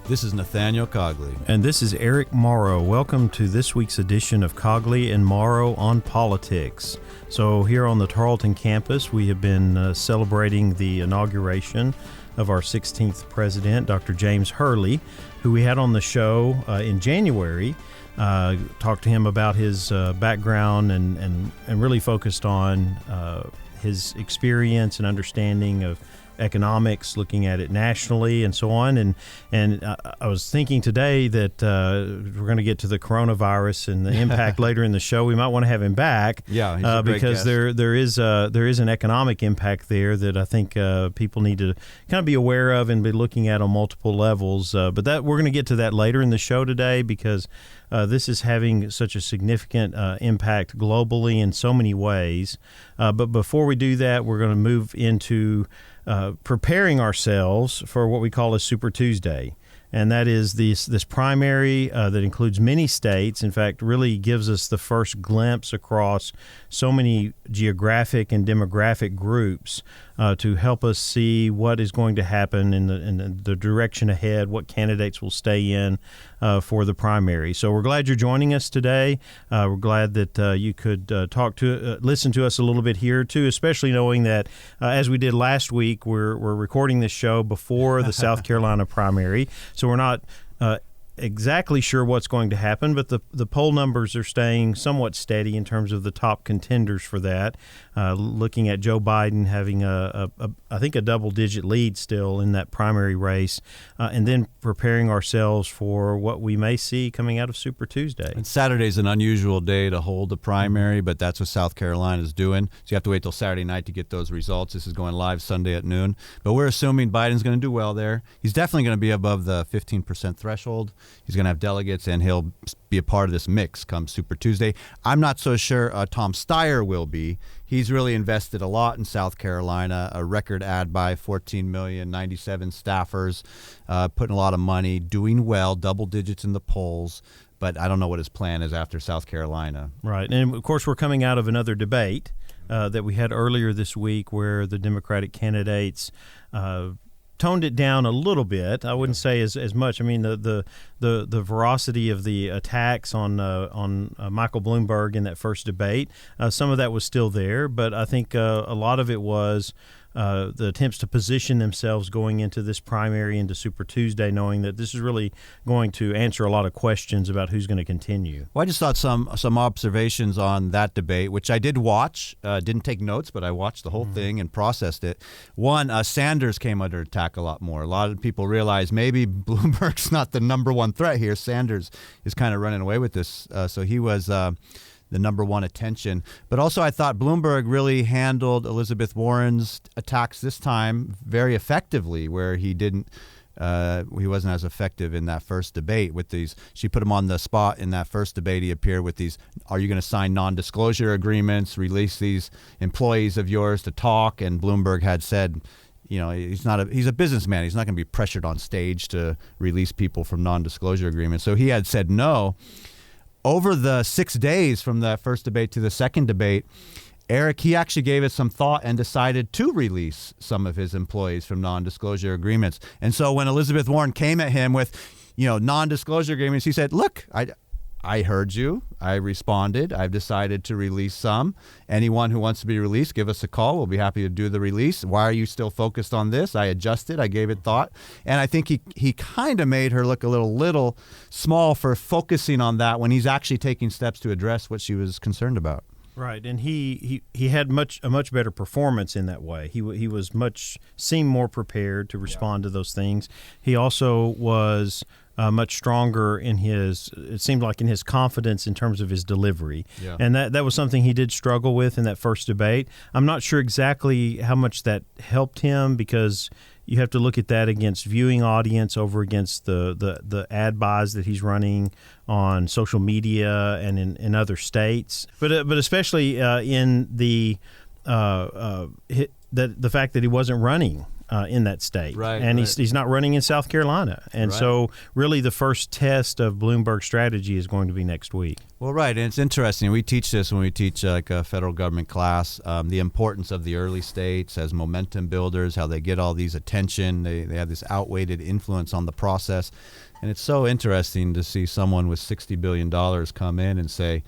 This is Nathaniel Cogley. And this is Eric Morrow. Welcome to this week's edition of Cogley Morrow On Politics. So here on the Tarleton campus, we have been celebrating the inauguration of our 16th president, Dr. James Hurley, who we had on the show in January. Talked to him about his background and really focused on his experience and understanding of economics, looking at it nationally and so on. And I was thinking today that we're going to get to the coronavirus and the impact later in the show. We might want to have him back, yeah, he's a great because guest. there is an economic impact there that I think people need to kind of be aware of and be looking at on multiple levels. But that we're going to get to that later in the show today, because this is having such a significant impact globally in so many ways. But before we do that, we're going to move into preparing ourselves for what we call a Super Tuesday. And that is this primary that includes many states. In fact, really gives us the first glimpse across so many geographic and demographic groups to help us see what is going to happen in the direction ahead, what candidates will stay in for the primary. So we're glad you're joining us today. We're glad that you could listen to us a little bit here too, especially knowing that as we did last week, we're recording this show before the South Carolina primary. So we're not exactly sure what's going to happen, but the poll numbers are staying somewhat steady in terms of the top contenders for that. Looking at Joe Biden having I think a double-digit lead still in that primary race, and then preparing ourselves for what we may see coming out of Super Tuesday. And Saturday's an unusual day to hold the primary, but that's what South Carolina is doing. So you have to wait till Saturday night to get those results. This is going live Sunday at noon. But we're assuming Biden's going to do well there. He's definitely going to be above the 15% threshold. He's going to have delegates, and he'll be a part of this mix come Super Tuesday. I'm not so sure Tom Steyer will be. He's really invested a lot in South Carolina, a record ad buy, 14 million, 97 staffers, putting a lot of money, doing well, double digits in the polls. But I don't know what his plan is after South Carolina. Right. And, of course, we're coming out of another debate that we had earlier this week where the Democratic candidates toned it down a little bit. I wouldn't say as much. I mean, the veracity of the attacks on Michael Bloomberg in that first debate, some of that was still there, but I think a lot of it was the attempts to position themselves going into this primary, into Super Tuesday, knowing that this is really going to answer a lot of questions about who's going to continue. Well, I just thought some observations on that debate, which I did watch. Didn't take notes, but I watched the whole thing and processed it. One, Sanders came under attack a lot more. A lot of people realize maybe Bloomberg's not the number one threat here. Sanders is kind of running away with this. So he was the number one attention. But also I thought Bloomberg really handled Elizabeth Warren's attacks this time very effectively, where he wasn't as effective in that first debate with these. She put him on the spot in that first debate. He appeared with these, are you going to sign non-disclosure agreements, release these employees of yours to talk? And Bloomberg had said, you know, he's a businessman. He's not going to be pressured on stage to release people from non-disclosure agreements. So he had said no. Over the 6 days from the first debate to the second debate, Eric, he actually gave it some thought and decided to release some of his employees from non-disclosure agreements. And so when Elizabeth Warren came at him with, non-disclosure agreements, he said, look, I heard you. I responded. I've decided to release some. Anyone who wants to be released, give us a call. We'll be happy to do the release. Why are you still focused on this? I adjusted. I gave it thought. And I think he kind of made her look a little small for focusing on that when he's actually taking steps to address what she was concerned about. Right, and he had a much better performance in that way. He seemed more prepared to respond to those things. He also was much stronger in it seemed like in his confidence in terms of his delivery. Yeah. And that was something he did struggle with in that first debate. I'm not sure exactly how much that helped him, because you have to look at that against viewing audience over against the ad buys that he's running on social media and in other states. But especially in the fact that he wasn't running in that state. Right, and right. he's not running in South Carolina. And Right. so really the first test of Bloomberg's strategy is going to be next week. Well, right, and it's interesting. We teach this when we teach like a federal government class, the importance of the early states as momentum builders, how they get all these attention. They have this outweighed influence on the process. And it's so interesting to see someone with $60 billion come in and say,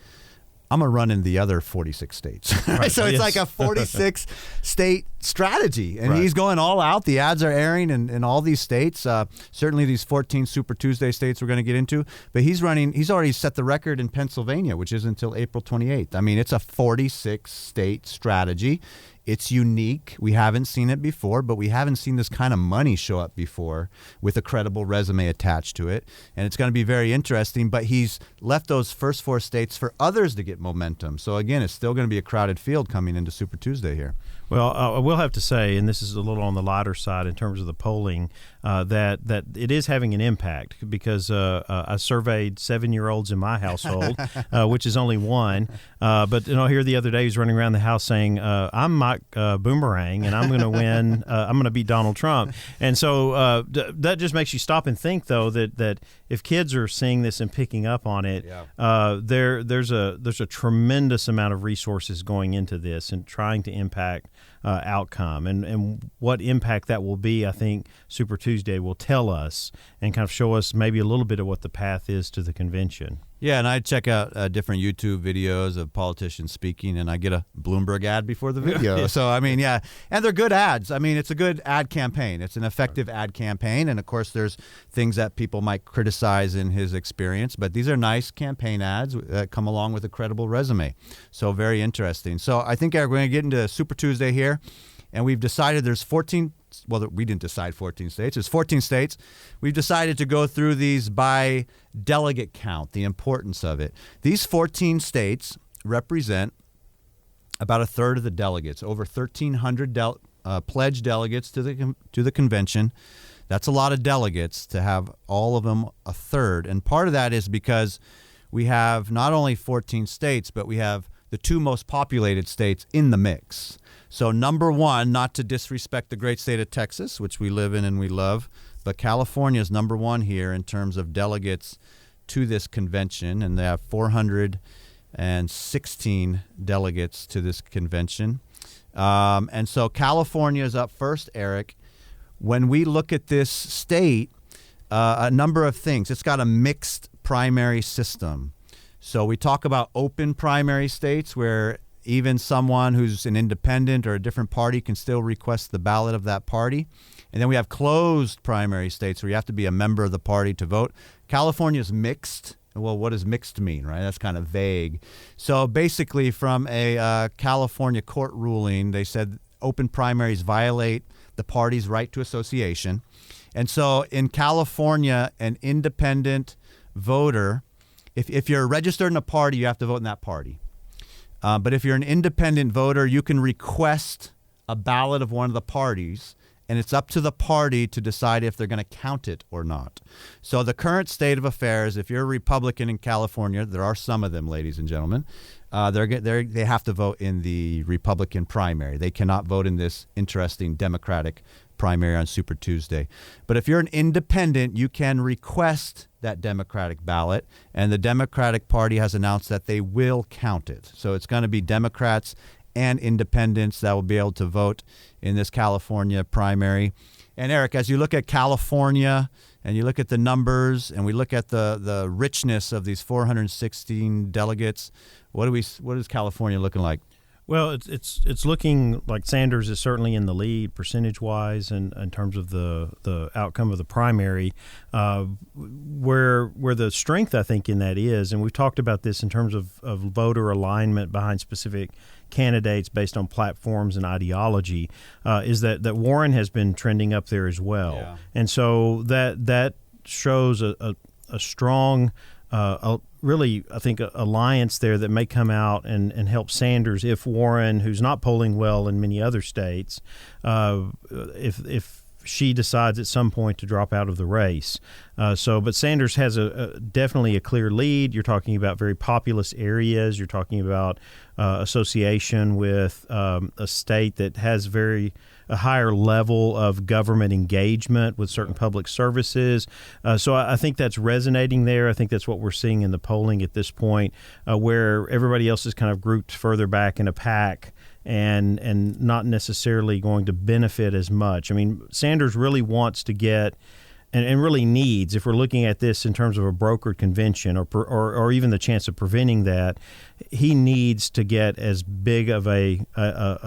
I'm going to run in the other 46 states. Right. So it's Yes. like a 46 state strategy. And Right. he's going all out. The ads are airing in all these states. Certainly these 14 Super Tuesday states we're going to get into. But he's already set the record in Pennsylvania, which isn't until April 28th. I mean, it's a 46 state strategy. It's unique. We haven't seen it before, but we haven't seen this kind of money show up before with a credible resume attached to it. And it's going to be very interesting, but he's left those first 4 states for others to get momentum. So again, it's still going to be a crowded field coming into Super Tuesday here. Well, I will have to say, and this is a little on the lighter side in terms of the polling, that it is having an impact because I surveyed 7-year-olds in my household, which is only one. But here the other day he was running around the house saying, "I'm Mike Boomerang, and I'm going to win. I'm going to beat Donald Trump." And so that just makes you stop and think, though, that if kids are seeing this and picking up on it, there's a tremendous amount of resources going into this and trying to impact outcome, and what impact that will be, I think Super Tuesday will tell us and kind of show us maybe a little bit of what the path is to the convention. Yeah, and I check out different YouTube videos of politicians speaking, and I get a Bloomberg ad before the video. So, I mean, yeah, and they're good ads. I mean, it's a good ad campaign. It's an effective ad campaign, and of course, there's things that people might criticize in his experience, but these are nice campaign ads that come along with a credible resume. So, very interesting. So, I think, Eric, we're going to get into Super Tuesday here, and we've decided there's 14. Well, we didn't decide 14 states. There's 14 states. We've decided to go through these by delegate count, the importance of it. These 14 states represent about a third of the delegates, over 1,300 pledged delegates to the convention. That's a lot of delegates to have all of them a third. And part of that is because we have not only 14 states, but we have the 2 most populated states in the mix. So number 1, not to disrespect the great state of Texas, which we live in and we love, but California is number 1 here in terms of delegates to this convention, and they have 416 delegates to this convention. And so California is up first, Eric. When we look at this state, a number of things. It's got a mixed primary system. So we talk about open primary states where even someone who's an independent or a different party can still request the ballot of that party. And then we have closed primary states where you have to be a member of the party to vote. California is mixed. Well, what does mixed mean, right? That's kind of vague. So basically from a California court ruling, they said open primaries violate the party's right to association. And so in California, an independent voter, if you're registered in a party, you have to vote in that party. But if you're an independent voter, you can request a ballot of one of the parties, and it's up to the party to decide if they're going to count it or not. So the current state of affairs, if you're a Republican in California, there are some of them, ladies and gentlemen, they have to vote in the Republican primary. They cannot vote in this interesting Democratic primary on Super Tuesday. But if you're an independent, you can request that Democratic ballot, and the Democratic Party has announced that they will count it. So it's going to be Democrats and independents that will be able to vote in this California primary. And Eric, as you look at California and you look at the numbers and we look at the richness of these 416 delegates, what is California looking like? Well, it's looking like Sanders is certainly in the lead percentage-wise and in terms of the outcome of the primary. Where the strength, I think, in that is, and we've talked about this in terms of voter alignment behind specific candidates based on platforms and ideology, is that Warren has been trending up there as well. Yeah. And so that shows a strong really, I think, alliance there that may come out and help Sanders if Warren, who's not polling well in many other states, if she decides at some point to drop out of the race. But Sanders has definitely a clear lead. You're talking about very populous areas. You're talking about association with a state that has a higher level of government engagement with certain public services. So I think that's resonating there. I think that's what we're seeing in the polling at this point, where everybody else is kind of grouped further back in a pack and not necessarily going to benefit as much. I mean, Sanders really wants to get and really needs, if we're looking at this in terms of a brokered convention or even the chance of preventing that, he needs to get as big of a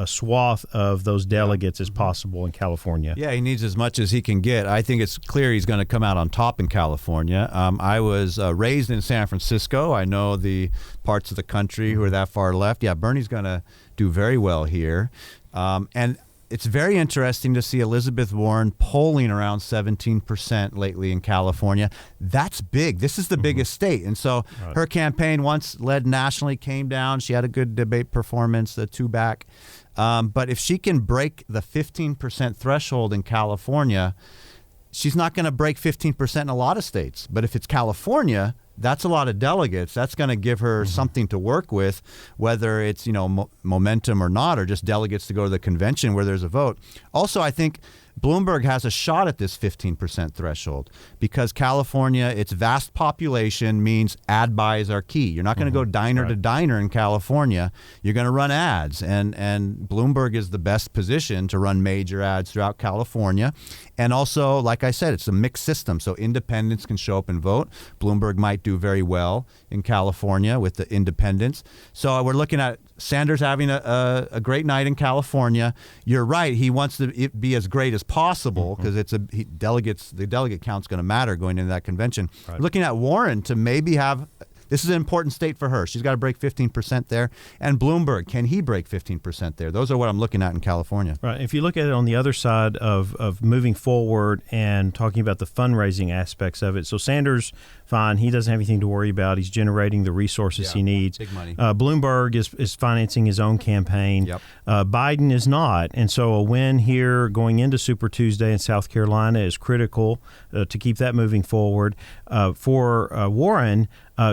swath of those delegates as possible in California. Yeah, he needs as much as he can get. I think it's clear he's going to come out on top in California. I was raised in San Francisco. I know the parts of the country who are that far left. Yeah, Bernie's going to do very well here. And it's very interesting to see Elizabeth Warren polling around 17% lately in California. That's big. This is the biggest state. And so her campaign, once led nationally, came down. She had a good debate performance, the two back. But if she can break the 15% threshold in California, she's not going to break 15% in a lot of states. But if it's California, that's a lot of delegates. That's going to give her something to work with, whether it's, momentum or not, or just delegates to go to the convention where there's a vote. Also, I think Bloomberg has a shot at this 15% threshold because California, its vast population means ad buys are key. You're not going to go diner to diner in California. You're going to run ads, and Bloomberg is the best position to run major ads throughout California. And also, like I said, it's a mixed system, so independents can show up and vote. Bloomberg might do very well in California with the independents. So we're looking at Sanders having a great night in California. You're right. He wants to be as great as possible because the delegate count's going to matter going into that convention. Right. Looking at Warren to maybe have. This is an important state for her. She's got to break 15% there. And Bloomberg, can he break 15% there? Those are what I'm looking at in California. Right. If you look at it on the other side of moving forward and talking about the fundraising aspects of it, so Sanders, fine, he doesn't have anything to worry about. He's generating the resources he needs. Big money. Bloomberg is financing his own campaign. Yep. Biden is not. And so a win here going into Super Tuesday in South Carolina is critical to keep that moving forward. For Warren,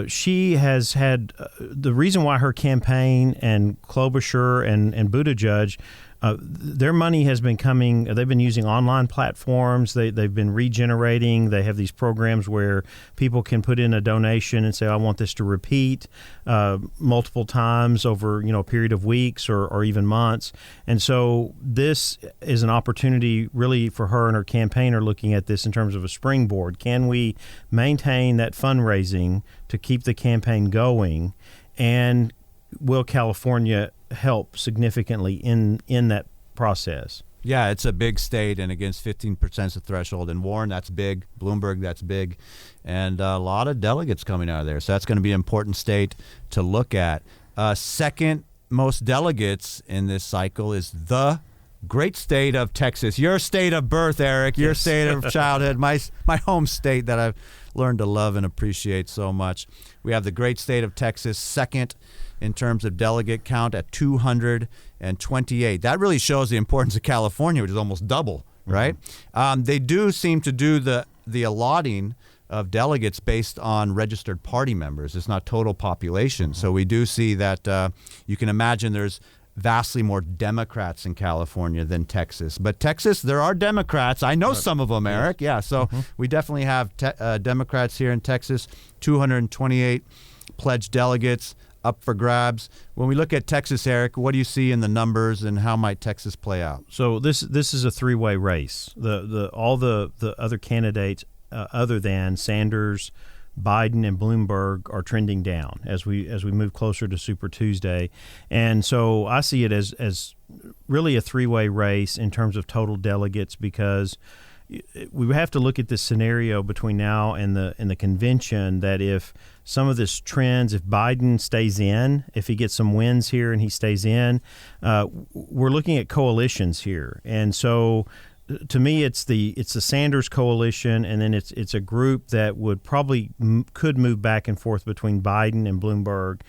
she has had the reason why her campaign and Klobuchar and Buttigieg, their money has been coming. They've been using online platforms. They've been regenerating. They have these programs where people can put in a donation and say, I want this to repeat multiple times over a period of weeks or even months. And so this is an opportunity really for her and her campaign are looking at this in terms of a springboard. Can we maintain that fundraising to keep the campaign going? And will California help significantly in that process? Yeah, it's a big state, and against 15% is the threshold. And Warren, that's big. Bloomberg, that's big. And a lot of delegates coming out of there. So that's going to be an important state to look at. Second most delegates in this cycle is the great state of Texas. Your state of birth, Eric. Your state of childhood. My home state that I've learned to love and appreciate so much. We have the great state of Texas, second in terms of delegate count at 228. That really shows the importance of California, which is almost double, right? They do seem to do the allotting of delegates based on registered party members. It's not total population. So we do see that you can imagine there's vastly more Democrats in California than Texas. But Texas, there are Democrats. I know some of them, Eric. Yeah, so we definitely have Democrats here in Texas, 228 pledged delegates up for grabs. When we look at Texas, Eric, what do you see in the numbers and how might Texas play out? So this is a three-way race. All the other candidates other than Sanders, Biden, and Bloomberg are trending down as we move closer to Super Tuesday. And so I see it as really a three-way race in terms of total delegates because we have to look at this scenario between now and the convention that if some of this trends, if Biden stays in, if he gets some wins here and he stays in, we're looking at coalitions here. And so to me, it's the Sanders coalition, and then it's a group that would probably could move back and forth between Biden and Bloomberg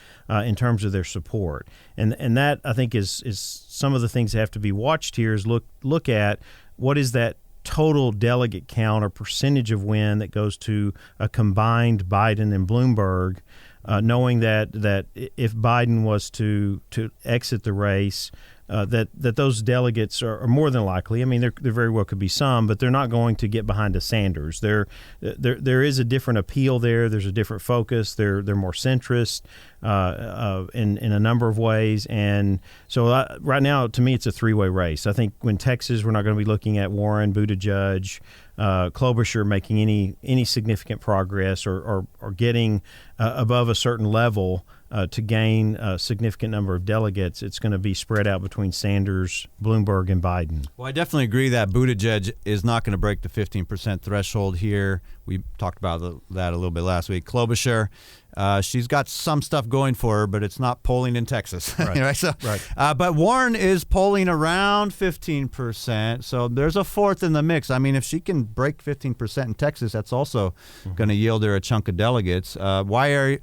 in terms of their support. And that I think is some of the things that have to be watched here is look at what is that total delegate count or percentage of win that goes to a combined Biden and Bloomberg, knowing that if Biden was to exit the race, that those delegates are more than likely. I mean, there very well could be some, but they're not going to get behind a Sanders. There is a different appeal there. There's a different focus. They're more centrist in a number of ways. And so right now, to me, it's a three-way race. I think when Texas, we're not going to be looking at Warren, Buttigieg, Klobuchar making any significant progress or getting above a certain level to gain a significant number of delegates. It's going to be spread out between Sanders, Bloomberg, and Biden. Well, I definitely agree that Buttigieg is not going to break the 15% threshold here. We talked about that a little bit last week. Klobuchar, she's got some stuff going for her, but it's not polling in Texas. Right. Right? So, right. But Warren is polling around 15%, so there's a fourth in the mix. I mean, if she can break 15% in Texas, that's also going to yield her a chunk of delegates. Why are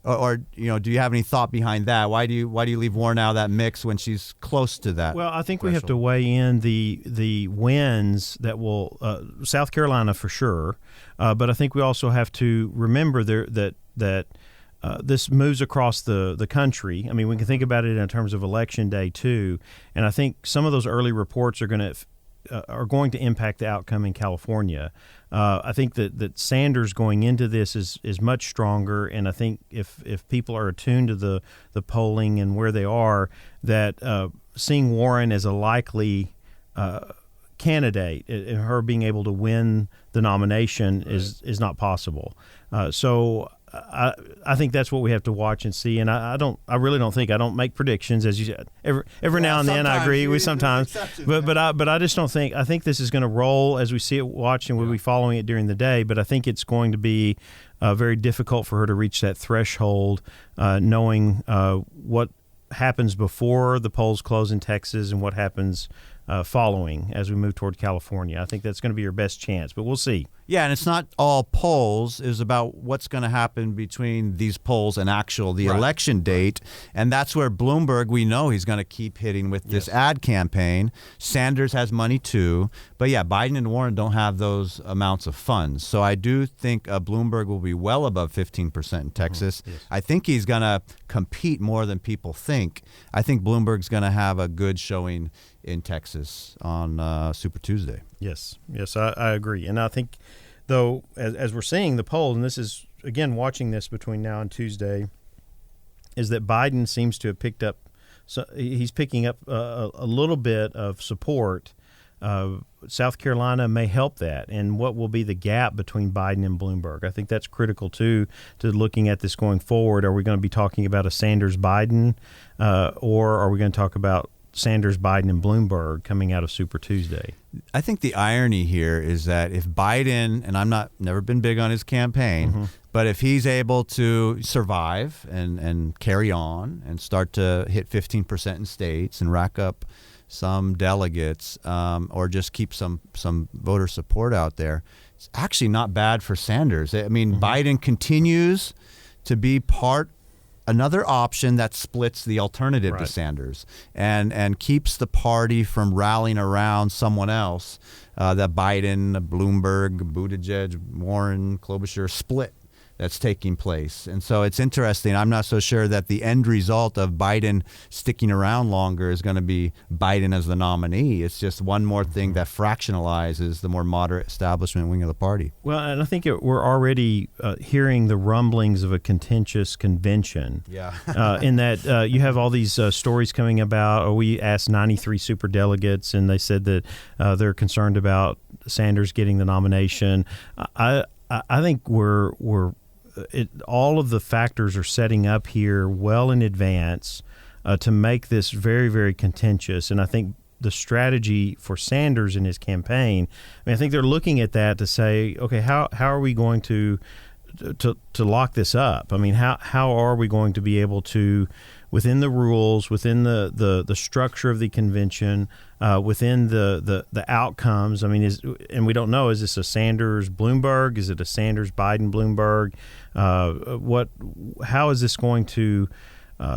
Or do you have any thought behind that? Why do you leave Warren out of that mix when she's close to that? Well, I think threshold? we have to weigh in the wins that will South Carolina for sure, but I think we also have to remember that this moves across the country. I mean, we can think about it in terms of Election Day too, and I think some of those early reports are going to impact the outcome in California. I think that Sanders going into this is much stronger, and I think if people are attuned to the polling and where they are, that seeing Warren as a likely candidate and her being able to win the nomination is not possible. So I think that's what we have to watch and see, and I really don't make predictions, as you said. Every now and then I agree with sometimes, but I just don't think. I think this is going to roll as we see it, watching. We'll be following it during the day, but I think it's going to be very difficult for her to reach that threshold, knowing what happens before the polls close in Texas and what happens following as we move toward California. I think that's going to be your best chance, but we'll see. Yeah, and it's not all polls. It's about what's going to happen between these polls and the election date. And that's where Bloomberg, we know he's going to keep hitting with this ad campaign. Sanders has money too. But yeah, Biden and Warren don't have those amounts of funds. So I do think Bloomberg will be well above 15% in Texas. Yes. I think he's going to compete more than people think. I think Bloomberg's going to have a good showing in Texas on Super Tuesday. Yes, I agree. And I think, though, as we're seeing the poll, and this is, again, watching this between now and Tuesday, is that Biden seems to have picked up, so he's picking up a little bit of support. South Carolina may help that. And what will be the gap between Biden and Bloomberg? I think that's critical, too, to looking at this going forward. Are we going to be talking about a Sanders-Biden, or are we going to talk about Sanders, Biden, and Bloomberg coming out of Super Tuesday? I think the irony here is that if Biden, and never been big on his campaign, but if he's able to survive and carry on and start to hit 15% in states and rack up some delegates, or just keep some voter support out there, it's actually not bad for Sanders. I mean, Biden continues to be another option that splits the alternative to Sanders and keeps the party from rallying around someone else that Biden, Bloomberg, Buttigieg, Warren, Klobuchar split that's taking place. And so it's interesting. I'm not so sure that the end result of Biden sticking around longer is going to be Biden as the nominee. It's just one more thing that fractionalizes the more moderate establishment wing of the party. Well, and I think we're already hearing the rumblings of a contentious convention. Yeah. In that you have all these stories coming about, we asked 93 superdelegates, and they said that they're concerned about Sanders getting the nomination. I think all of the factors are setting up here well in advance to make this very, very contentious. And I think the strategy for Sanders in his campaign, I think they're looking at that to say, okay, how are we going to lock this up? I mean, how are we going to be able to, within the rules, within the structure of the convention, within the outcomes? I mean, and we don't know, is this a Sanders Bloomberg? Is it a Sanders Biden Bloomberg? How is this going to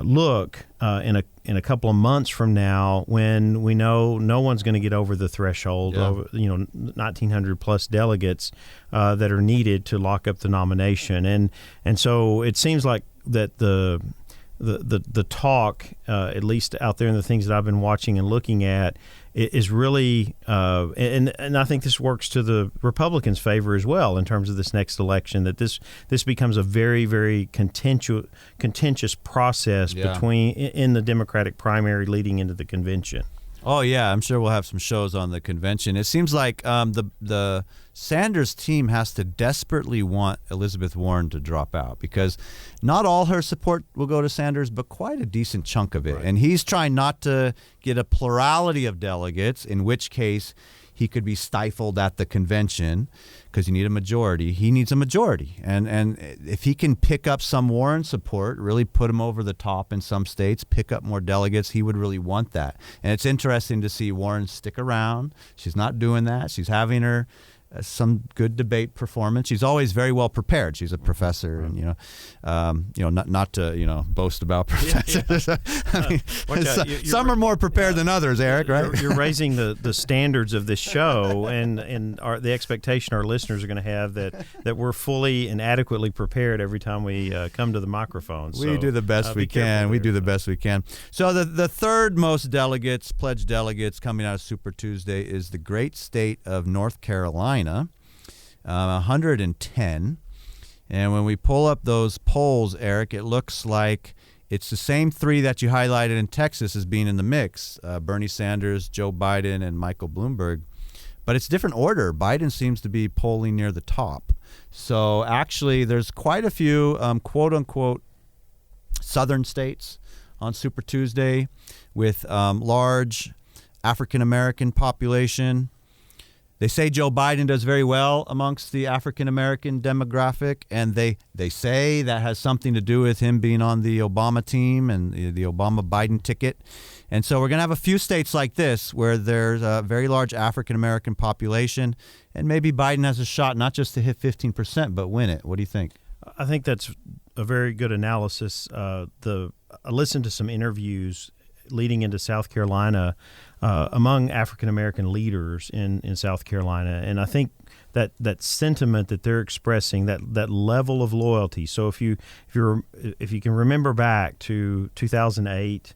look in a couple of months from now, when we know no one's going to get over the threshold of 1,900 plus delegates that are needed to lock up the nomination, and so it seems like that the talk, at least out there in the things that I've been watching and looking at, is really, and I think this works to the Republicans' favor as well in terms of this next election, that this becomes a very, very contentious process in the Democratic primary leading into the convention. Oh, yeah, I'm sure we'll have some shows on the convention. It seems like the Sanders team has to desperately want Elizabeth Warren to drop out, because not all her support will go to Sanders, but quite a decent chunk of it. Right. And he's trying not to get a plurality of delegates, in which case he could be stifled at the convention because you need a majority. He needs a majority. And if he can pick up some Warren support, really put him over the top in some states, pick up more delegates, he would really want that. And it's interesting to see Warren stick around. She's not doing that. She's having her some good debate performance. She's always very well prepared. She's a professor, and not to boast about professors. I mean, some are more prepared than others, Eric. Right? You're raising the standards of this show, and the expectation our listeners are going to have that we're fully and adequately prepared every time we come to the microphone. So, we do the best we can. We do the best we can. So the third most pledged delegates coming out of Super Tuesday is the great state of North Carolina. 110. And when we pull up those polls, Eric, it looks like it's the same three that you highlighted in Texas as being in the mix: Bernie Sanders, Joe Biden, and Michael Bloomberg. But it's different order. Biden seems to be polling near the top. So actually, there's quite a few quote-unquote southern states on Super Tuesday with large African-American population. They say Joe Biden does very well amongst the African-American demographic, and they say that has something to do with him being on the Obama team and the Obama-Biden ticket. And so we're going to have a few states like this where there's a very large African-American population, and maybe Biden has a shot not just to hit 15%, but win it. What do you think? I think that's a very good analysis. I listened to some interviews leading into South Carolina among African-American leaders in South Carolina. And I think that sentiment that they're expressing, that level of loyalty. So if you can remember back to 2008,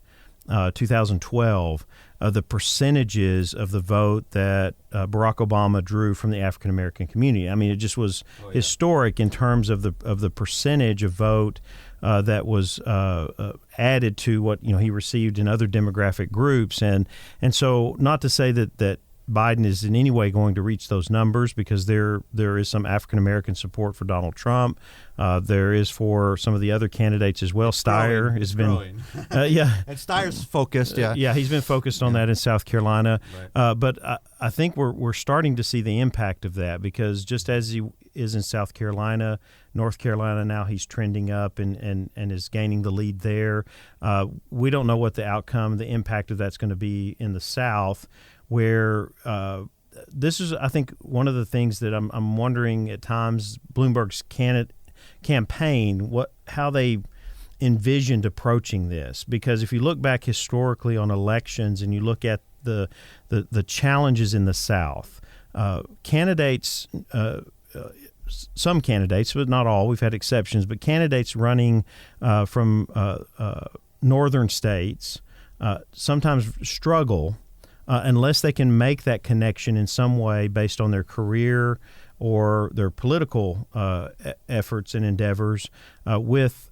2012, the percentages of the vote that Barack Obama drew from the African-American community. I mean, it just was historic in terms of the percentage of vote that was added to what he received in other demographic groups, and so not to say that Biden is in any way going to reach those numbers, because there is some African American support for Donald Trump. There is for some of the other candidates as well. Steyer has been, and Steyer's focused, he's been focused on that in South Carolina. Right. But I think we're starting to see the impact of that, because just as he is in South Carolina, North Carolina now he's trending up and is gaining the lead there. We don't know what the outcome, the impact of that's going to be in the South, where this is, I think, one of the things that I'm wondering at times, Bloomberg's campaign, how they envisioned approaching this. Because if you look back historically on elections and you look at the challenges in the South, candidates, some candidates, but not all, we've had exceptions, but candidates running from northern states sometimes struggle unless they can make that connection in some way based on their career or their political efforts and endeavors with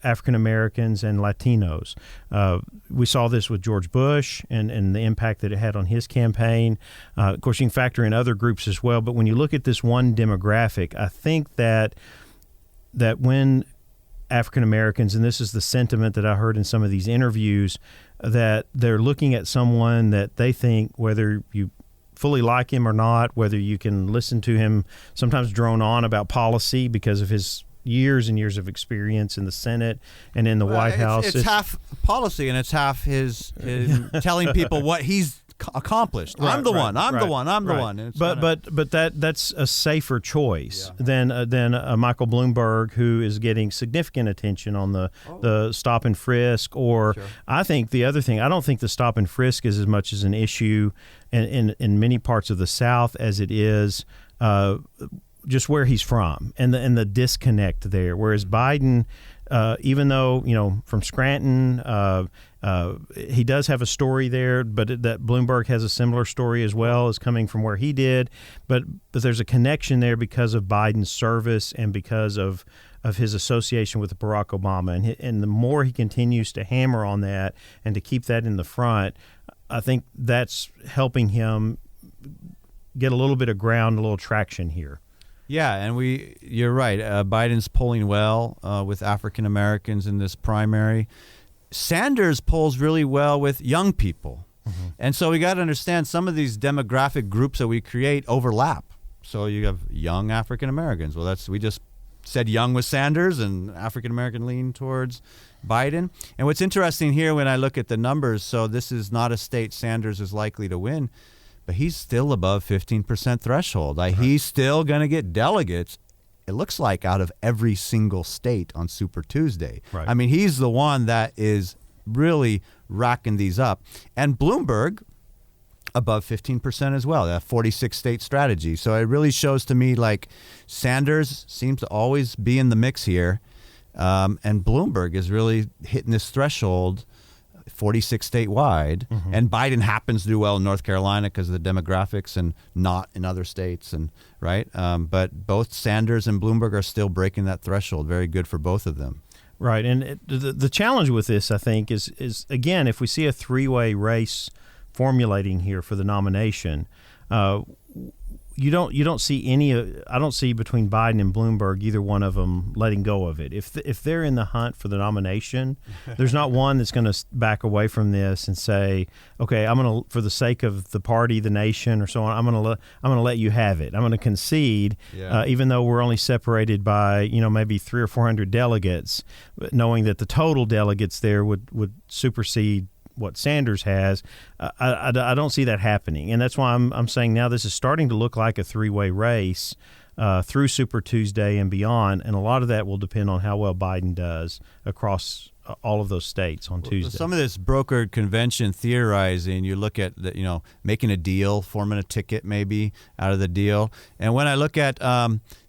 African Americans and Latinos. We saw this with George Bush and the impact that it had on his campaign. Of course, you can factor in other groups as well, but when you look at this one demographic, I think that when African Americans, and this is the sentiment that I heard in some of these interviews, that they're looking at someone that they think, whether you fully like him or not, whether you can listen to him sometimes drone on about policy because of his years and years of experience in the Senate and in the White House. It's half policy and it's half his telling people what he's accomplished. Right, I'm the right, one. I'm right, the one. I'm the right. one. And it's But that's a safer choice than Michael Bloomberg, who is getting significant attention on the stop and frisk. Or I think the other thing, I don't think the stop and frisk is as much as an issue in many parts of the South as it is just where he's from and the disconnect there. Whereas Biden, even though from Scranton, he does have a story there, but that Bloomberg has a similar story as well, as coming from where he did. But there's a connection there because of Biden's service and because of his association with Barack Obama. And the more he continues to hammer on that and to keep that in the front, I think that's helping him get a little bit of ground, a little traction here. Yeah, and you're right. Biden's polling well with African Americans in this primary. Sanders polls really well with young people. Mm-hmm. And so we got to understand some of these demographic groups that we create overlap. So you have young African Americans. Well, we just said young with Sanders and African American lean towards Biden. And what's interesting here when I look at the numbers, so this is not a state Sanders is likely to win, but he's still above 15% threshold. He's still going to get delegates, it looks like, out of every single state on Super Tuesday. Right. I mean, he's the one that is really racking these up. And Bloomberg, above 15% as well, that 46-state strategy. So it really shows to me like Sanders seems to always be in the mix here. And Bloomberg is really hitting this threshold 46 statewide, and Biden happens to do well in North Carolina because of the demographics and not in other states, and right. But both Sanders and Bloomberg are still breaking that threshold. Very good for both of them. Right, and the challenge with this, I think, is again, if we see a three-way race formulating here for the nomination, you don't see any. I don't see between Biden and Bloomberg either one of them letting go of it. If they're in the hunt for the nomination, there's not one that's going to back away from this and say, okay, I'm going to, for the sake of the party, the nation, or so on, I'm going to let you have it. I'm going to concede, even though we're only separated by maybe 300 or 400 delegates, but knowing that the total delegates there would supersede what Sanders has. I don't see that happening, and that's why I'm saying now this is starting to look like a three-way race through Super Tuesday and beyond, and a lot of that will depend on how well Biden does across all of those states on Tuesday. Some of this brokered convention theorizing, you look at making a deal, forming a ticket maybe out of the deal, and when I look at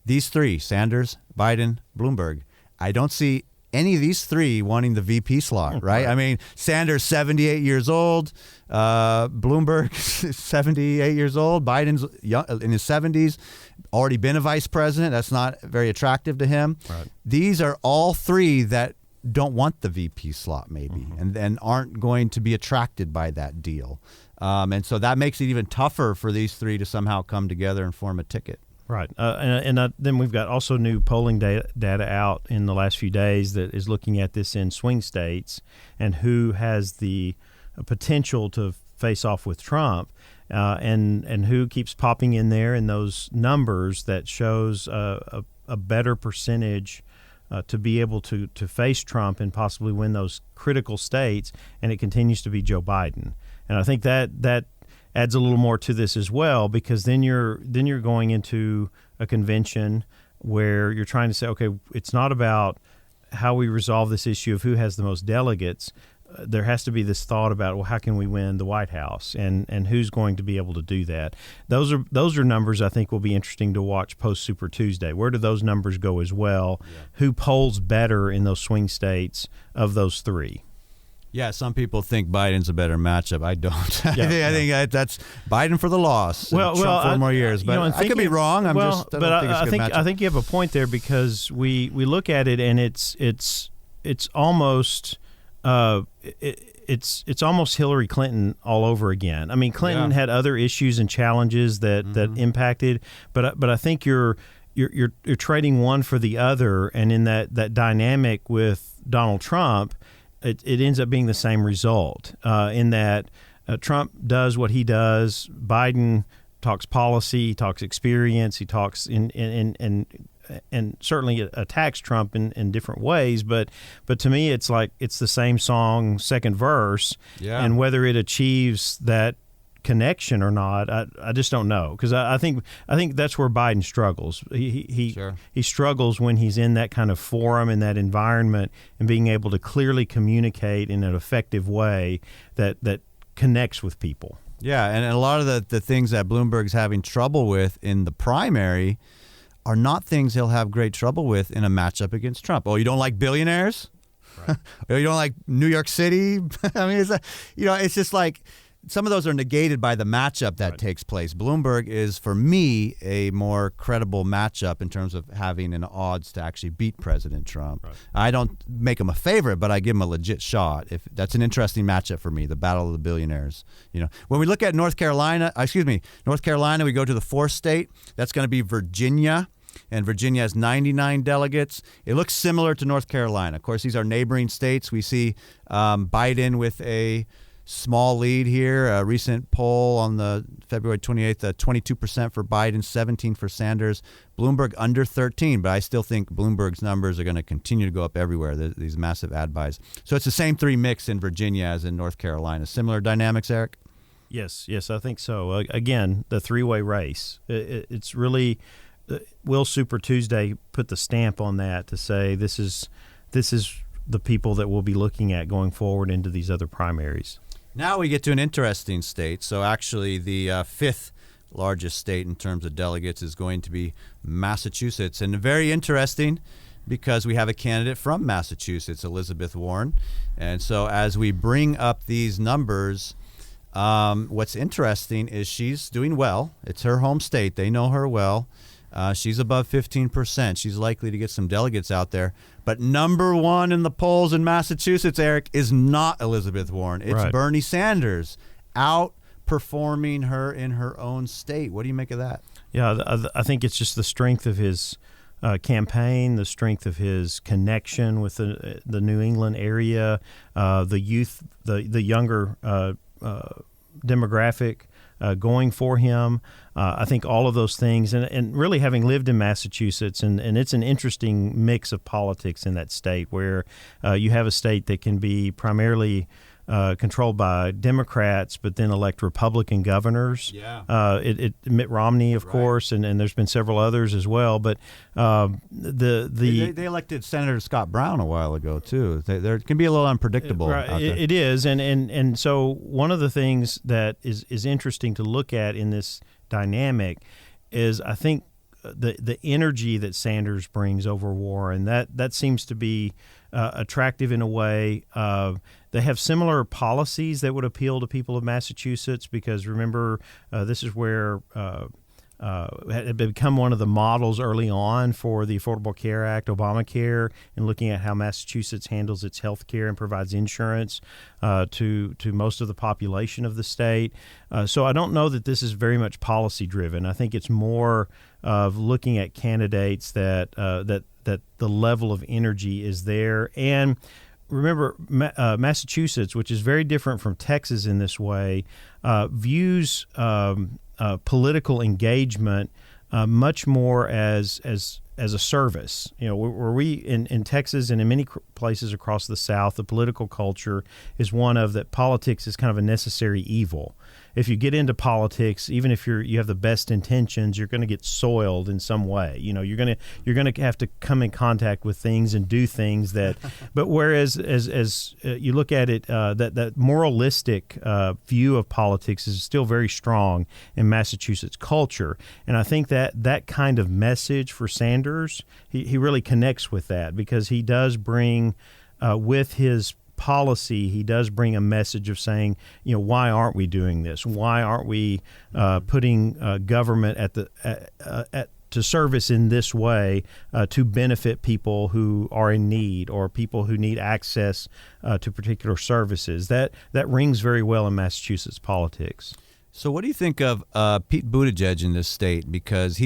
these three, Sanders, Biden, Bloomberg, I don't see any of these three wanting the VP slot, right? I mean, Sanders, 78 years old. Bloomberg, 78 years old. Biden's young, in his 70s, already been a vice president. That's not very attractive to him. Right. These are all three that don't want the VP slot maybe and aren't going to be attracted by that deal. And so that makes it even tougher for these three to somehow come together and form a ticket. Right. And then we've got also new polling data out in the last few days that is looking at this in swing states and who has the potential to face off with Trump and who keeps popping in there in those numbers that shows a better percentage to be able to face Trump and possibly win those critical states, and it continues to be Joe Biden. And I think that adds a little more to this as well, because then you're going into a convention where you're trying to say, okay, it's not about how we resolve this issue of who has the most delegates. There has to be this thought about, well, how can we win the White House, and who's going to be able to do that? Those are numbers I think will be interesting to watch post Super Tuesday. Where do those numbers go as well? Yeah. Who polls better in those swing states of those three? Yeah, some people think Biden's a better matchup. I don't. I think that's Biden for the loss. Trump 4 more years, but I could be wrong. I don't think it's a good matchup. I think you have a point there, because we look at it and it's almost it's almost Hillary Clinton all over again. I mean, Clinton had other issues and challenges that impacted, but I think you're trading one for the other, and in that dynamic with Donald Trump, it ends up being the same result in that Trump does what he does. Biden talks policy, he talks experience, he talks and certainly attacks Trump in different ways. But to me, it's like it's the same song, second verse, and whether it achieves that connection or not, I just don't know, because I think that's where Biden struggles. Sure. He struggles when he's in that kind of forum, in that environment, and being able to clearly communicate in an effective way that connects with people. Yeah, and a lot of the things that Bloomberg's having trouble with in the primary are not things he'll have great trouble with in a matchup against Trump. Oh, you don't like billionaires? Right. Or you don't like New York City? I mean, it's just like some of those are negated by the matchup that takes place. Bloomberg is, for me, a more credible matchup in terms of having an odds to actually beat President Trump. Right. I don't make him a favorite, but I give him a legit shot. If that's an interesting matchup for me, the battle of the billionaires. When we look at North Carolina, we go to the fourth state. That's going to be Virginia. And Virginia has 99 delegates. It looks similar to North Carolina. Of course, these are neighboring states. We see Biden with a small lead here. A recent poll on the February 28th, 22% for Biden, 17% for Sanders. Bloomberg under 13%, but I still think Bloomberg's numbers are going to continue to go up everywhere, these massive ad buys. So it's the same three mix in Virginia as in North Carolina. Similar dynamics, Eric? Yes, I think so. Again, the three-way race. It's really... Will Super Tuesday put the stamp on that to say this is the people that we'll be looking at going forward into these other primaries? Now we get to an interesting state. So actually the fifth largest state in terms of delegates is going to be Massachusetts. And very interesting because we have a candidate from Massachusetts, Elizabeth Warren. And so as we bring up these numbers, what's interesting is she's doing well. It's her home state. They know her well. She's above 15%. She's likely to get some delegates out there. But number one in the polls in Massachusetts, Eric, is not Elizabeth Warren. It's right. Bernie Sanders, outperforming her in her own state. What do you make of that? Yeah, I think it's just the strength of his campaign, the strength of his connection with the New England area, the youth, the younger demographic going for him. I think all of those things, and really having lived in Massachusetts, and it's an interesting mix of politics in that state where you have a state that can be primarily controlled by Democrats, but then elect Republican governors. Yeah. Mitt Romney, of right. course, and there's been several others as well. But they elected Senator Scott Brown a while ago too. They can be a little unpredictable. Right. Out there. It is, and so one of the things that is interesting to look at in this dynamic is, I think, the energy that Sanders brings over Warren. That seems to be attractive in a way. They have similar policies that would appeal to people of Massachusetts because, remember, this is where had become one of the models early on for the Affordable Care Act, Obamacare, and looking at how Massachusetts handles its health care and provides insurance to most of the population of the state. So I don't know that this is very much policy driven. I think it's more of looking at candidates that the level of energy is there. And remember, Massachusetts, which is very different from Texas in this way, views political engagement much more as a service. Where we in Texas and in many places across the South, the political culture is one of that politics is kind of a necessary evil. If you get into politics, even if you have the best intentions, you're going to get soiled in some way. You're going to have to come in contact with things and do things that. But whereas as you look at it, that moralistic view of politics is still very strong in Massachusetts culture, and I think that kind of message for Sanders, he really connects with that because he does bring with his policy, he does bring a message of saying, why aren't we doing this? Why aren't we putting government to service in this way to benefit people who are in need or people who need access to particular services? That rings very well in Massachusetts politics. So what do you think of Pete Buttigieg in this state? Because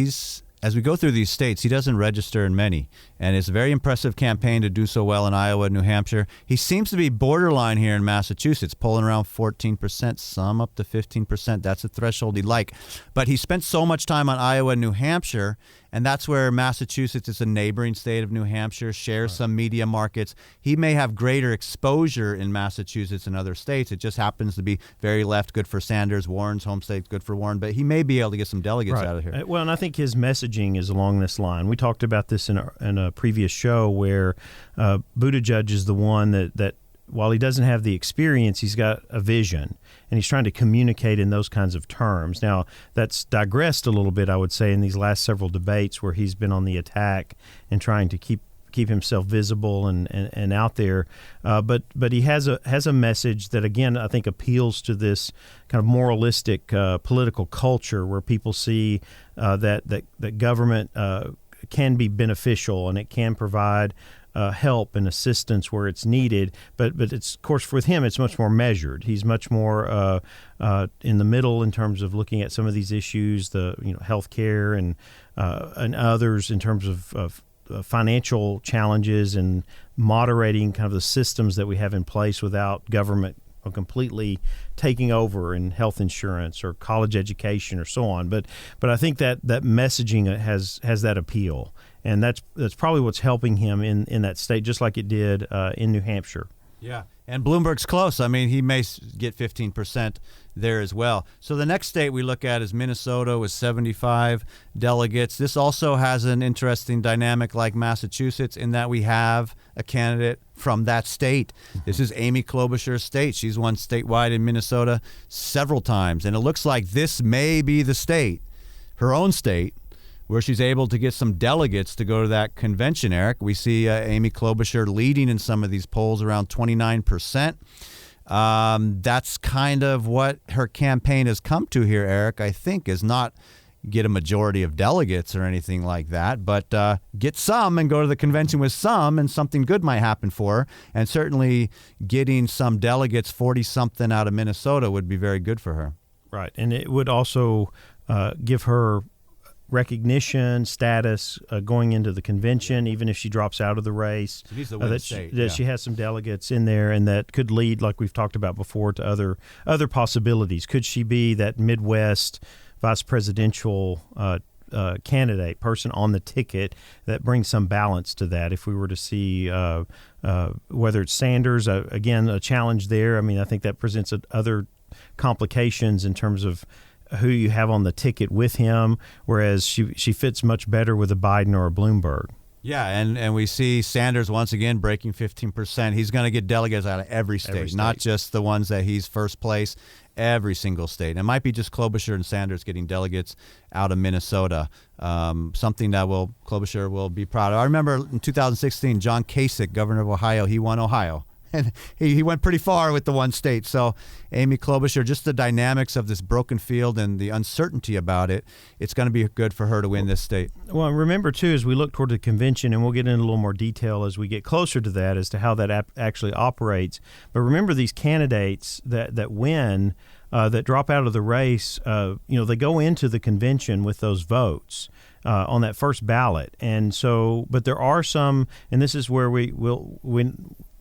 as we go through these states, he doesn't register in many. And it's a very impressive campaign to do so well in Iowa and New Hampshire. He seems to be borderline here in Massachusetts, polling around 14%, some up to 15%. That's a threshold he'd like. But he spent so much time on Iowa and New Hampshire, and that's where Massachusetts is a neighboring state of New Hampshire, shares some media markets. He may have greater exposure in Massachusetts and other states. It just happens to be very left, good for Sanders. Warren's home state, good for Warren, but he may be able to get some delegates out of here. Well, and I think his messaging is along this line. We talked about this in a previous show where Buttigieg is the one that while he doesn't have the experience, he's got a vision, and he's trying to communicate in those kinds of terms. Now, that's digressed a little bit, I would say, in these last several debates where he's been on the attack and trying to keep himself visible and out there. But he has a message that, again, I think appeals to this kind of moralistic political culture where people see that government can be beneficial and it can provide help and assistance where it's needed, but it's, of course, with him, it's much more measured. He's much more in the middle in terms of looking at some of these issues, the healthcare and others in terms of financial challenges and moderating kind of the systems that we have in place without government completely taking over in health insurance or college education or so on. But I think that messaging has that appeal. And that's probably what's helping him in that state, just like it did in New Hampshire. Yeah, and Bloomberg's close. I mean, he may get 15% there as well. So the next state we look at is Minnesota with 75 delegates. This also has an interesting dynamic like Massachusetts in that we have a candidate from that state. This is Amy Klobuchar's state. She's won statewide in Minnesota several times, and it looks like this may be the state, her own state, where she's able to get some delegates to go to that convention, Eric. We see Amy Klobuchar leading in some of these polls around 29%. That's kind of what her campaign has come to here, Eric, I think, is not get a majority of delegates or anything like that, but get some and go to the convention with some, and something good might happen for her. And certainly getting some delegates, 40-something out of Minnesota, would be very good for her. Right, and it would also give her recognition, status going into the convention, even if she drops out of the race. She needs to win the state. She has some delegates in there, and that could lead, like we've talked about before, to other possibilities. Could she be that Midwest vice presidential candidate, person on the ticket that brings some balance to that? If we were to see whether it's Sanders, again, a challenge there. I mean, I think that presents other complications in terms of who you have on the ticket with him, whereas she fits much better with a Biden or a Bloomberg. Yeah, and we see Sanders once again breaking 15%. He's going to get delegates out of every state, not just the ones that he's first place, every single state. It might be just Klobuchar and Sanders getting delegates out of Minnesota, something that Klobuchar will be proud of. I remember in 2016, John Kasich, governor of Ohio, he won Ohio. And he went pretty far with the one state. So Amy Klobuchar, just the dynamics of this broken field and the uncertainty about it, it's going to be good for her to win this state. Well, remember, too, as we look toward the convention, and we'll get into a little more detail as we get closer to that as to how that actually operates. But remember, these candidates that win, that drop out of the race, they go into the convention with those votes on that first ballot. And so, but there are some, and this is where we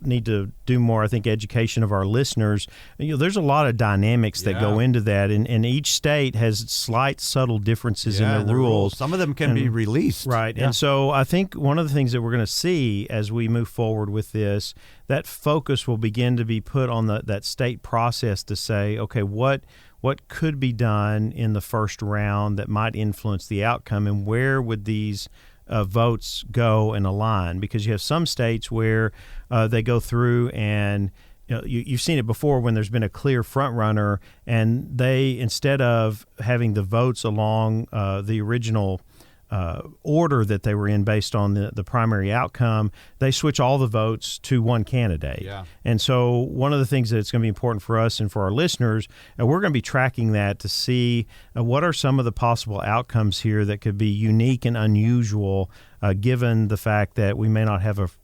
need to do more, I think, education of our listeners. There's a lot of dynamics that go into that, and each state has slight, subtle differences in the rules. Some of them can be released. Right. Yeah. And so I think one of the things that we're going to see as we move forward with this, that focus will begin to be put on that state process to say, okay, what could be done in the first round that might influence the outcome, and where would these votes go and align? Because you have some states where they go through and you've seen it before when there's been a clear front runner, and they, instead of having the votes along the original order that they were in based on the primary outcome, they switch all the votes to one candidate. Yeah. And so one of the things that's going to be important for us and for our listeners, we're going to be tracking that to see what are some of the possible outcomes here that could be unique and unusual, given the fact that we may not have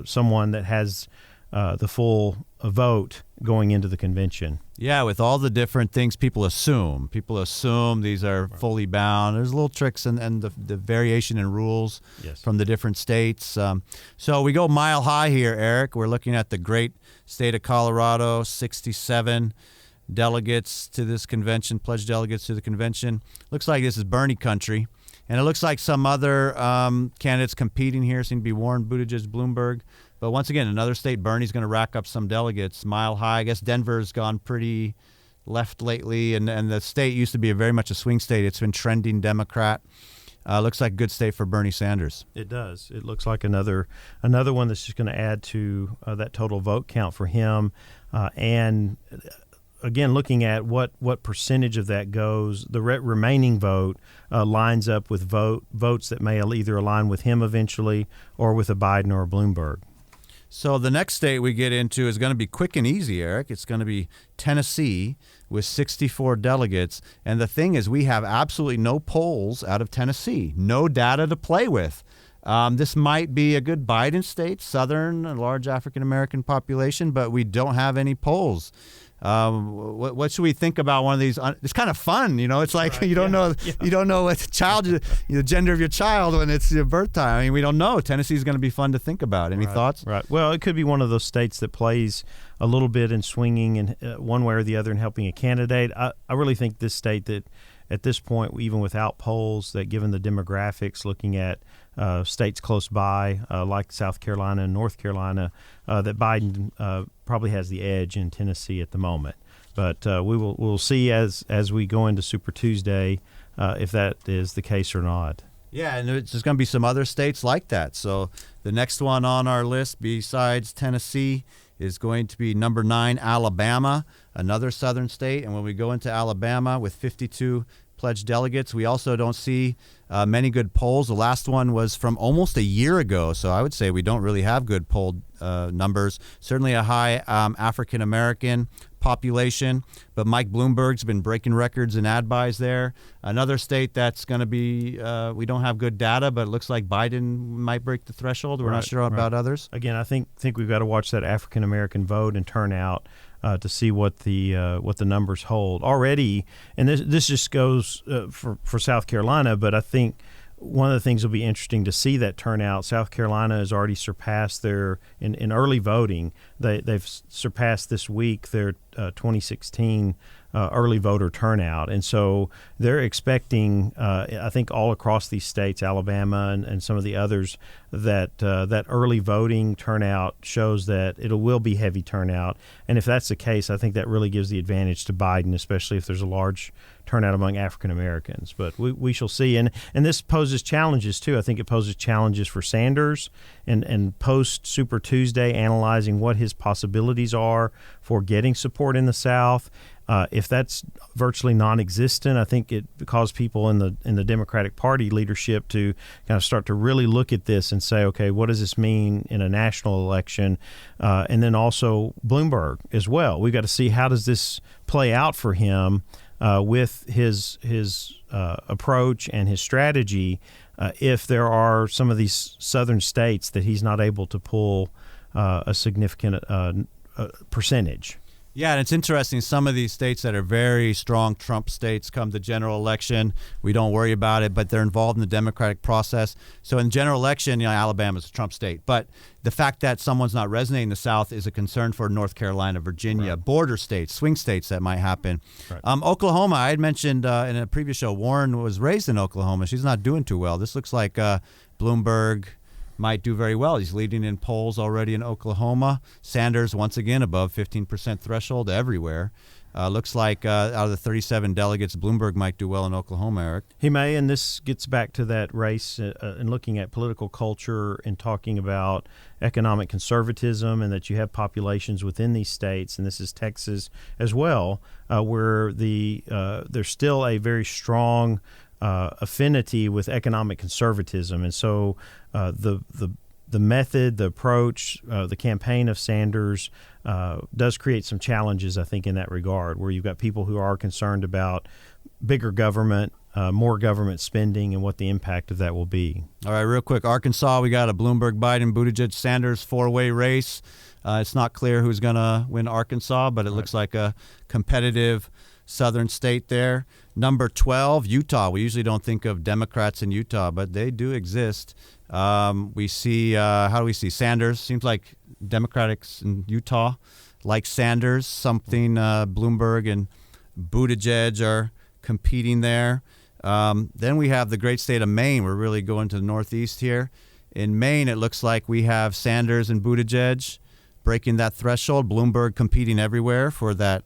someone that has the full vote going into the convention. Yeah, with all the different things people assume. People assume these are fully bound. There's little tricks and the variation in rules from the different states. So we go mile high here, Eric. We're looking at the great state of Colorado, 67 delegates to this convention, pledged delegates to the convention. Looks like this is Bernie country. And it looks like some other candidates competing here seem to be Warren, Buttigieg, Bloomberg. But once again, another state, Bernie's going to rack up some delegates. Mile high. I guess Denver's gone pretty left lately, and the state used to be very much a swing state. It's been trending Democrat. Looks like a good state for Bernie Sanders. It does. It looks like another one that's just going to add to that total vote count for him. And again, looking at what percentage of that goes, the remaining vote lines up with votes that may either align with him eventually or with a Biden or a Bloomberg. So the next state we get into is going to be quick and easy, Eric. It's going to be Tennessee with 64 delegates. And the thing is, we have absolutely no polls out of Tennessee, no data to play with. This might be a good Biden state, southern, a large African-American population, but we don't have any polls. What should we think about one of these? It's kind of fun, It's like you don't know what the gender of your child when it's your birth time. I mean, we don't know. Tennessee's going to be fun to think about. Any thoughts? Right. Well, it could be one of those states that plays a little bit in swinging in one way or the other in helping a candidate. I really think this state that at this point, even without polls, that given the demographics, looking at states close by like South Carolina and North Carolina, that Biden probably has the edge in Tennessee at the moment. But we'll see as we go into Super Tuesday if that is the case or not. Yeah, and there's going to be some other states like that. So the next one on our list besides Tennessee is going to be number 9, Alabama, another southern state. And when we go into Alabama with 52 pledged delegates, we also don't see many good polls. The last one was from almost a year ago, so I would say we don't really have good poll numbers. Certainly a high African-American population, but Mike Bloomberg's been breaking records in ad buys there. Another state that's going to be, we don't have good data, but it looks like Biden might break the threshold. We're not sure about others. Again, I think we've got to watch that African-American vote and turnout to see what the numbers hold already. And this just goes for South Carolina, but I think one of the things will be interesting to see that turnout. South Carolina has already surpassed their in early voting. They've surpassed this week their 2016 early voter turnout, and so they're expecting, I think, all across these states, Alabama and some of the others, that early voting turnout shows that it will be heavy turnout. And if that's the case, I think that really gives the advantage to Biden, especially if there's a large turnout among African Americans. But we shall see. And this poses challenges, too. I think it poses challenges for Sanders and post Super Tuesday, analyzing what his possibilities are for getting support in the South. If that's virtually non-existent, I think it caused people in the Democratic Party leadership to kind of start to really look at this and say, okay, what does this mean in a national election? And then also Bloomberg as well. We've got to see how does this play out for him with his approach and his strategy if there are some of these southern states that he's not able to pull a significant percentage. Yeah, and it's interesting. Some of these states that are very strong Trump states come to general election. We don't worry about it, but they're involved in the democratic process. So in general election, Alabama's a Trump state. But the fact that someone's not resonating in the South is a concern for North Carolina, Virginia, border states, swing states that might happen. Right. Oklahoma, I had mentioned in a previous show, Warren was raised in Oklahoma. She's not doing too well. This looks like Bloomberg might do very well. He's leading in polls already in Oklahoma. Sanders, once again, above 15% threshold everywhere. Looks like out of the 37 delegates, Bloomberg might do well in Oklahoma, Eric. He may, and this gets back to that race and looking at political culture and talking about economic conservatism and that you have populations within these states, and this is Texas as well, where there's still a very strong affinity with economic conservatism. And so the method, the approach, the campaign of Sanders does create some challenges, I think, in that regard, where you've got people who are concerned about bigger government, more government spending, and what the impact of that will be. All right, real quick. Arkansas, we got a Bloomberg, Biden, Buttigieg, Sanders four-way race. It's not clear who's going to win Arkansas, but it looks like a competitive southern state there. Number 12, Utah. We usually don't think of Democrats in Utah, but they do exist. We see, how do we see? Sanders. Seems like Democrats in Utah like Sanders. Something Bloomberg and Buttigieg are competing there. Then we have the great state of Maine. We're really going to the northeast here. In Maine, it looks like we have Sanders and Buttigieg breaking that threshold. Bloomberg competing everywhere for that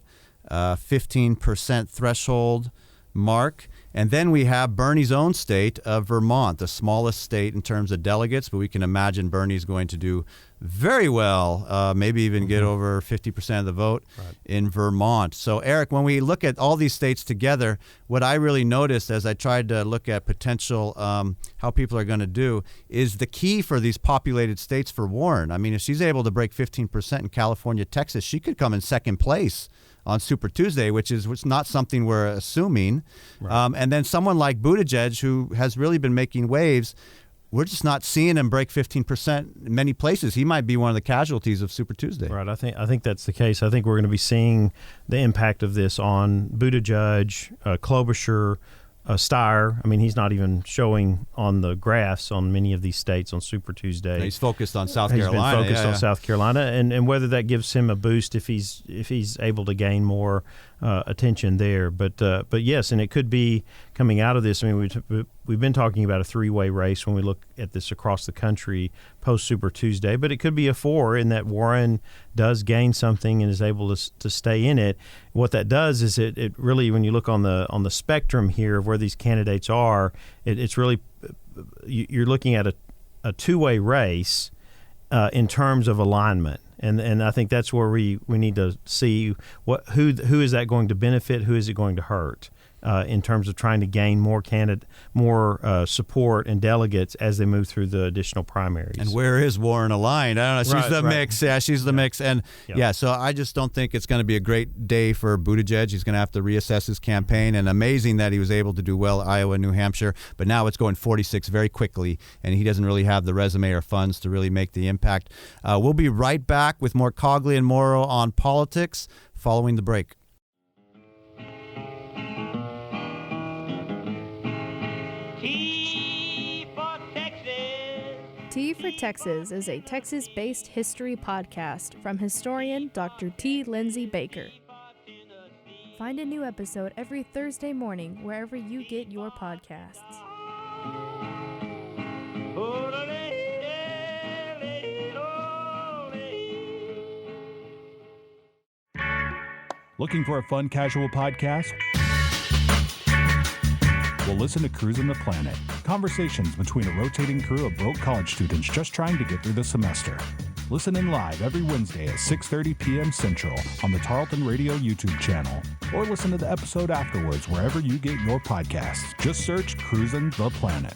15% threshold mark. And then we have Bernie's own state of Vermont, the smallest state in terms of delegates, but we can imagine Bernie's going to do very well, maybe even get over 50% of the vote in Vermont. So, Eric, when we look at all these states together, what I really noticed as I tried to look at potential how people are going to do is the key for these populated states for Warren. I mean, if she's able to break 15% in California, Texas, she could come in second place on Super Tuesday, which is not something we're assuming. Right. And then someone like Buttigieg, who has really been making waves, we're just not seeing him break 15% in many places. He might be one of the casualties of Super Tuesday. Right. I think that's the case. I think we're going to be seeing the impact of this on Buttigieg, Klobuchar, Steyer. I mean, he's not even showing on the graphs on many of these states on Super Tuesday. No, he's focused on South Carolina. He's been focused on South Carolina, and whether that gives him a boost if he's able to gain more attention there. But yes, and it could be coming out of this. I mean, we've been talking about a three-way race when we look at this across the country post Super Tuesday, but it could be a four in that Warren does gain something and is able to stay in it. What that does is it really, when you look on the spectrum here of where these candidates are, it's really you're looking at a two-way race in terms of alignment. And I think that's where we need to see who is that going to benefit, who is it going to hurt in terms of trying to gain more support and delegates as they move through the additional primaries. And where is Warren aligned? I don't know. She's the mix. Yeah, she's the mix. And so I just don't think it's going to be a great day for Buttigieg. He's going to have to reassess his campaign. And amazing that he was able to do well Iowa, New Hampshire. But now it's going 46 very quickly, and he doesn't really have the resume or funds to really make the impact. We'll be right back with more Cogley and Morrow on politics following the break. T for Texas is a Texas-based history podcast from historian Dr. T. Lindsay Baker. Find a new episode every Thursday morning wherever you get your podcasts. Looking for a fun, casual podcast? Well, listen to Cruisin' the Planet. Conversations between a rotating crew of broke college students just trying to get through the semester. Listen in live every Wednesday at 6:30 p.m. Central on the Tarleton Radio YouTube channel. Or listen to the episode afterwards wherever you get your podcasts. Just search Cruisin' the Planet.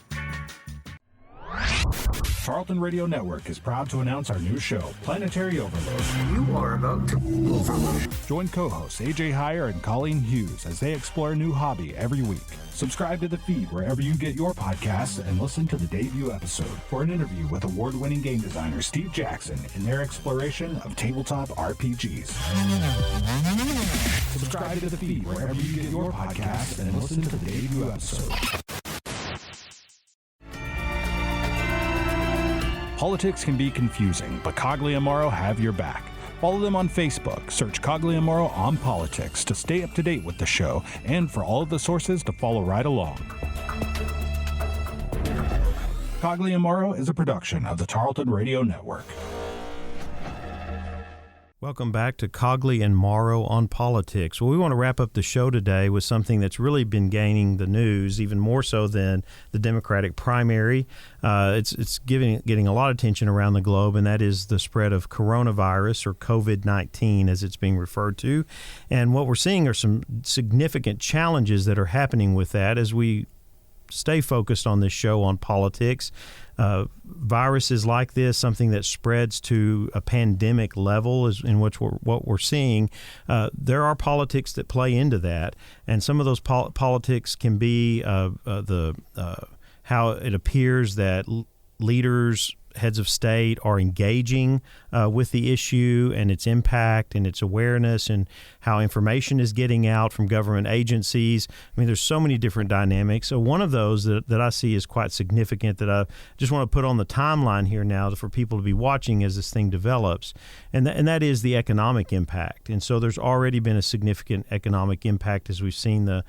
Tarleton Radio Network is proud to announce our new show, Planetary Overload. You are about to overload. Join co-hosts AJ Heyer and Colleen Hughes as they explore a new hobby every week. Subscribe to the feed wherever you get your podcasts and listen to the debut episode for an interview with award-winning game designer Steve Jackson in their exploration of tabletop RPGs. Subscribe to the feed wherever you get your podcasts and listen to the debut episode. Politics can be confusing, but Cogley and Morrow have your back. Follow them on Facebook. Search Cogley and Morrow On Politics to stay up to date with the show and for all of the sources to follow right along. Cogley and Morrow is a production of the Tarleton Radio Network. Welcome back to Cogley and Morrow on Politics. Well, we want to wrap up the show today with something that's really been gaining the news, even more so than the Democratic primary. It's getting a lot of attention around the globe, and that is the spread of coronavirus, or COVID-19 as it's being referred to. And what we're seeing are some significant challenges that are happening with that as we stay focused on this show on politics. Viruses like this, something that spreads to a pandemic level, is in which what we're seeing. There are politics that play into that, and some of those politics can be how it appears that leaders heads of state are engaging with the issue and its impact and its awareness and how information is getting out from government agencies. I mean, there's so many different dynamics. So one of those that I see is quite significant that I just want to put on the timeline here now for people to be watching as this thing develops, and that is the economic impact. And so there's already been a significant economic impact as we've seen the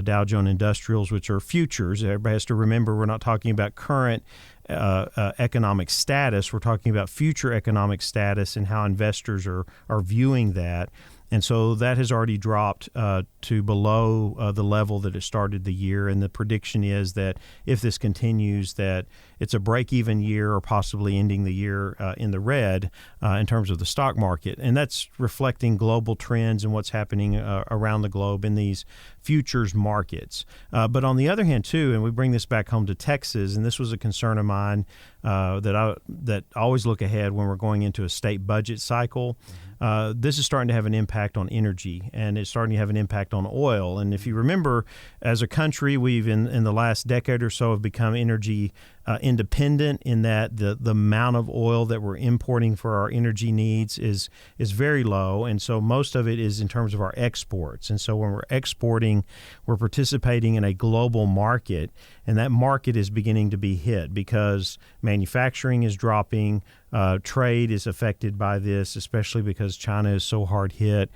Dow Jones Industrials, which are futures. Everybody has to remember we're not talking about current economic status. We're talking about future economic status and how investors are viewing that. And so that has already dropped to below the level that it started the year. And the prediction is that if this continues, that it's a break-even year or possibly ending the year in the red in terms of the stock market. And that's reflecting global trends and what's happening around the globe in these futures markets. But on the other hand, too, and we bring this back home to Texas, and this was a concern of mine that I always look ahead when we're going into a state budget cycle. This is starting to have an impact on energy, and it's starting to have an impact on oil. And if you remember, as a country, we've in the last decade or so have become energy independent in that the amount of oil that we're importing for our energy needs is very low. And so most of it is in terms of our exports. And so when we're exporting, we're participating in a global market, and that market is beginning to be hit because manufacturing is dropping. Trade is affected by this, especially because China is so hard hit.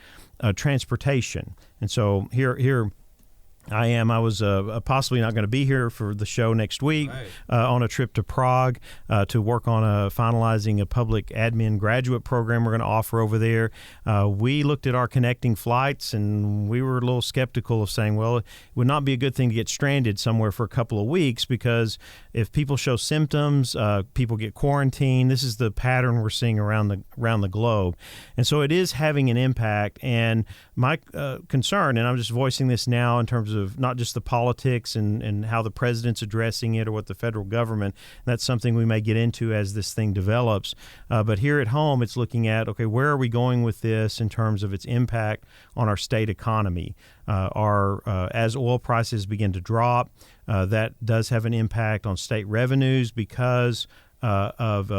Transportation. And so here I am. I was possibly not going to be here for the show next week, on a trip to Prague to work on finalizing a public admin graduate program we're going to offer over there. We looked at our connecting flights, and we were a little skeptical of saying, well, it would not be a good thing to get stranded somewhere for a couple of weeks, because if people show symptoms, people get quarantined. This is the pattern we're seeing around the globe. And so it is having an impact. And my concern, and I'm just voicing this now in terms of not just the politics and how the president's addressing it or what the federal government, that's something we may get into as this thing develops. But here at home, it's looking at, okay, where are we going with this in terms of its impact on our state economy? As oil prices begin to drop, that does have an impact on state revenues because of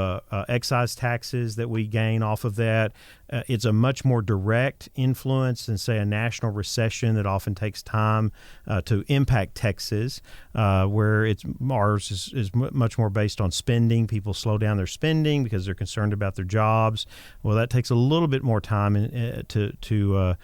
excise taxes that we gain off of that. It's a much more direct influence than, say, a national recession that often takes time to impact Texas, where ours is much more based on spending. People slow down their spending because they're concerned about their jobs. Well, that takes a little bit more time to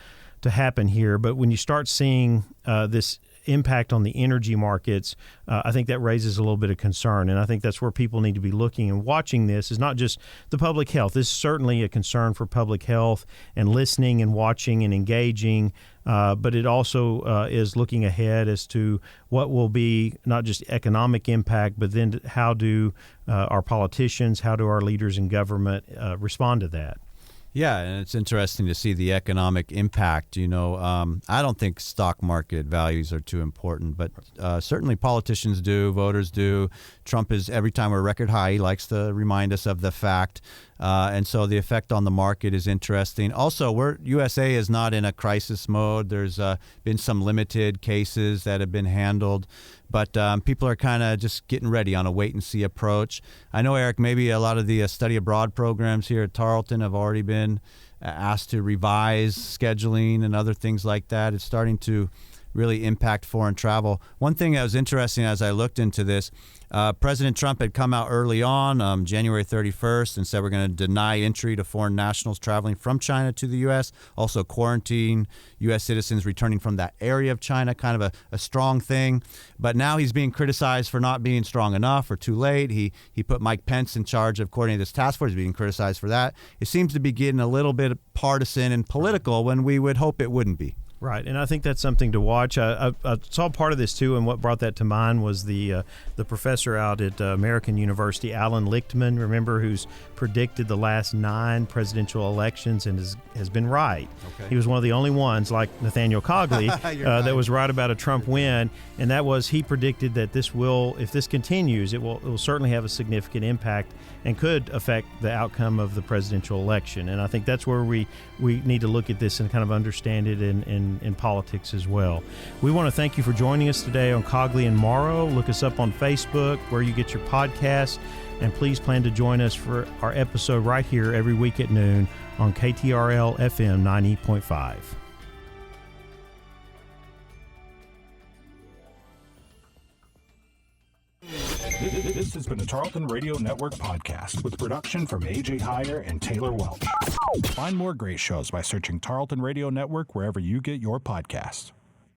happen here. But when you start seeing this impact on the energy markets, I think that raises a little bit of concern. And I think that's where people need to be looking and watching. This is not just the public health. This is certainly a concern for public health and listening and watching and engaging. But it also is looking ahead as to what will be not just economic impact, but then how do our politicians, how do our leaders in government respond to that? Yeah, and it's interesting to see the economic impact. I don't think stock market values are too important, but certainly politicians do, voters do. Trump is, every time we're record high, he likes to remind us of the fact. And so the effect on the market is interesting. Also, USA is not in a crisis mode. There's been some limited cases that have been handled, but people are kind of just getting ready on a wait-and-see approach. I know, Eric, maybe a lot of the study abroad programs here at Tarleton have already been asked to revise scheduling and other things like that. It's starting to really impact foreign travel. One thing that was interesting as I looked into this, President Trump had come out early on, January 31st, and said we're going to deny entry to foreign nationals traveling from China to the U.S., also quarantine U.S. citizens returning from that area of China, kind of a strong thing. But now he's being criticized for not being strong enough or too late. He put Mike Pence in charge of coordinating this task force. He's being criticized for that. It seems to be getting a little bit partisan and political when we would hope it wouldn't be. Right, and I think that's something to watch. I saw part of this too, and what brought that to mind was the professor out at American University, Alan Lichtman, remember, who's predicted the last 9 presidential elections and has been right. Okay. He was one of the only ones, like Nathaniel Cogley, that was right about a Trump win, and that was, he predicted that if this continues, it will certainly have a significant impact and could affect the outcome of the presidential election. And I think that's where we need to look at this and kind of understand it and in politics as well. We want to thank you for joining us today on Cogley and Morrow. Look us up on Facebook, where you get your podcasts, and please plan to join us for our episode right here every week at noon on KTRL FM 90.5. This has been a Tarleton Radio Network podcast with production from AJ Heyer and Taylor Welch. Find more great shows by searching Tarleton Radio Network wherever you get your podcasts.